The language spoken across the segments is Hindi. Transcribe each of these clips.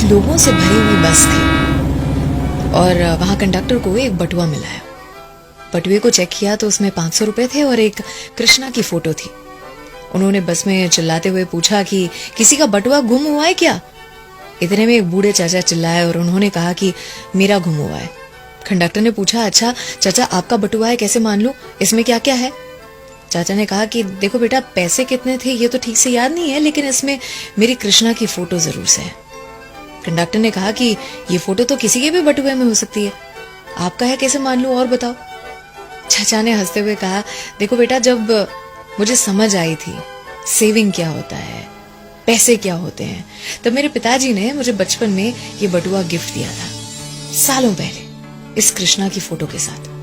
लोगों से भरी हुई बस थी और वहां कंडक्टर को एक बटुआ मिला है। बटुए को चेक किया तो उसमें 500 रुपए थे और एक कृष्णा की फोटो थी। उन्होंने बस में चिल्लाते हुए पूछा कि किसी का बटुआ गुम हुआ है क्या? इतने में एक बूढ़े चाचा चिल्लाए और उन्होंने कहा कि मेरा गुम हुआ है। कंडक्टर ने पूछा, अच्छा चाचा आपका बटुआ है, कैसे मान लूं, इसमें क्या क्या है? चाचा ने कहा कि देखो बेटा, पैसे कितने थे ये तो ठीक से याद नहीं है, लेकिन इसमें मेरी कृष्णा की फोटो जरूर से है। कंडक्टर ने कहा कि ये फोटो तो किसी के भी बटुए में हो सकती है, आपका है कैसे मान लूं, और बताओ। चाचा ने हंसते हुए कहा, देखो बेटा, जब मुझे समझ आई थी सेविंग क्या होता है, पैसे क्या होते हैं, तब मेरे पिताजी ने मुझे बचपन में ये बटुआ गिफ्ट दिया था, सालों पहले, इस कृष्णा की फोटो के साथ।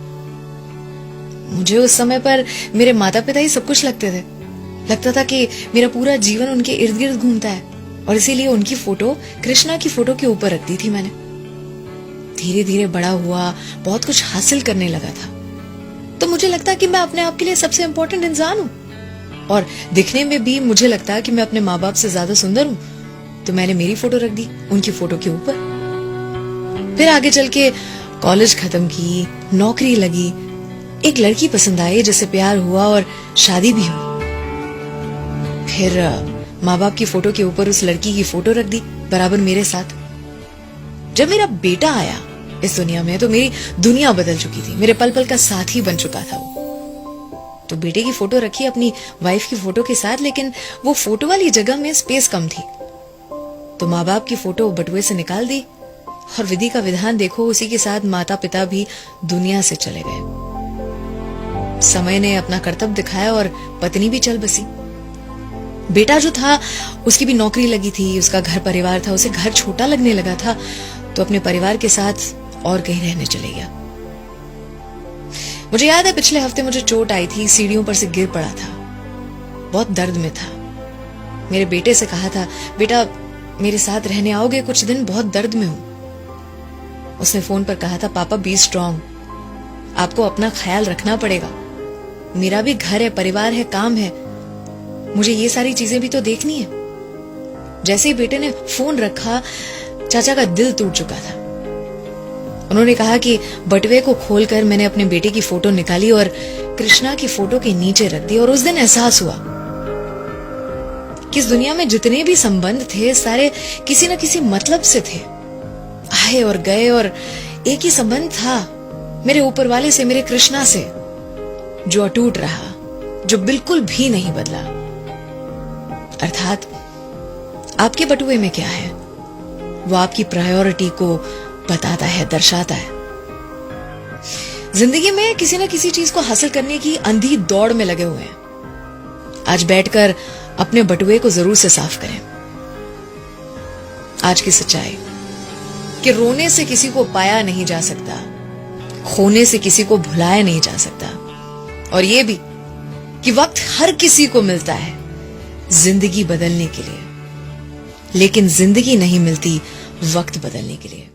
मुझे उस समय पर मेरे माता पिता ही सब कुछ लगते थे। लगता था कि मेरा पूरा जीवन उनके इर्द गिर्द घूमता है और इसीलिए उनकी फोटो कृष्णा की फोटो के ऊपर रख दी थी मैंने। धीरे धीरे बड़ा हुआ, बहुत कुछ हासिल करने लगा था, तो मुझे लगता कि मैं अपने आप के लिए सबसे इंपॉर्टेंट इंसान हूं और दिखने में भी मुझे लगता कि मैं अपने माँ बाप से ज्यादा सुंदर हूं, तो मैंने मेरी फोटो रख दी उनकी फोटो के ऊपर। फिर आगे चल के कॉलेज खत्म की, नौकरी लगी, एक लड़की पसंद आई जिससे प्यार हुआ और शादी भी हुई। फिर माँ बाप की फोटो के ऊपर उस लड़की की फोटो रख दी बराबर मेरे साथ। जब मेरा बेटा आया इस दुनिया में तो मेरी दुनिया बदल चुकी थी, मेरे पल पल का साथी बन चुका था वो। तो बेटे की फोटो रखी अपनी वाइफ की फोटो के साथ, लेकिन वो फोटो वाली जगह में स्पेस कम थी, तो माँ बाप की फोटो बटुए से निकाल दी और विधि का विधान देखो, उसी के साथ माता पिता भी दुनिया से चले गए। समय ने अपना कर्तव्य दिखाया और पत्नी भी चल बसी। बेटा जो था उसकी भी नौकरी लगी थी, उसका घर परिवार था, उसे घर छोटा लगने लगा था, तो अपने परिवार के साथ और कहीं रहने चले गया। मुझे याद है पिछले हफ्ते मुझे चोट आई थी, सीढ़ियों पर से गिर पड़ा था, बहुत दर्द में था। मेरे बेटे से कहा था, बेटा मेरे साथ रहने आओगे कुछ दिन, बहुत दर्द में हूं। उसने फोन पर कहा था, पापा बी स्ट्रांग, आपको अपना ख्याल रखना पड़ेगा, मेरा भी घर है, परिवार है, काम है, मुझे ये सारी चीजें भी तो देखनी है। जैसे ही बेटे ने फोन रखा, चाचा का दिल टूट चुका था। उन्होंने कहा कि बटुए को खोलकर मैंने अपने बेटे की फोटो निकाली और कृष्णा की फोटो के नीचे रख दी, और उस दिन एहसास हुआ कि इस दुनिया में जितने भी संबंध थे सारे किसी न किसी मतलब से थे, आए और गए, और एक ही संबंध था मेरे ऊपर वाले से, मेरे कृष्णा से, जो अटूट रहा, जो बिल्कुल भी नहीं बदला। अर्थात आपके बटुए में क्या है वो आपकी प्रायोरिटी को बताता है, दर्शाता है। जिंदगी में किसी न किसी चीज को हासिल करने की अंधी दौड़ में लगे हुए हैं। आज बैठकर अपने बटुए को जरूर से साफ करें। आज की सच्चाई कि रोने से किसी को पाया नहीं जा सकता, खोने से किसी को भुलाया नहीं जा सकता, और ये भी कि वक्त हर किसी को मिलता है जिंदगी बदलने के लिए, लेकिन जिंदगी नहीं मिलती वक्त बदलने के लिए।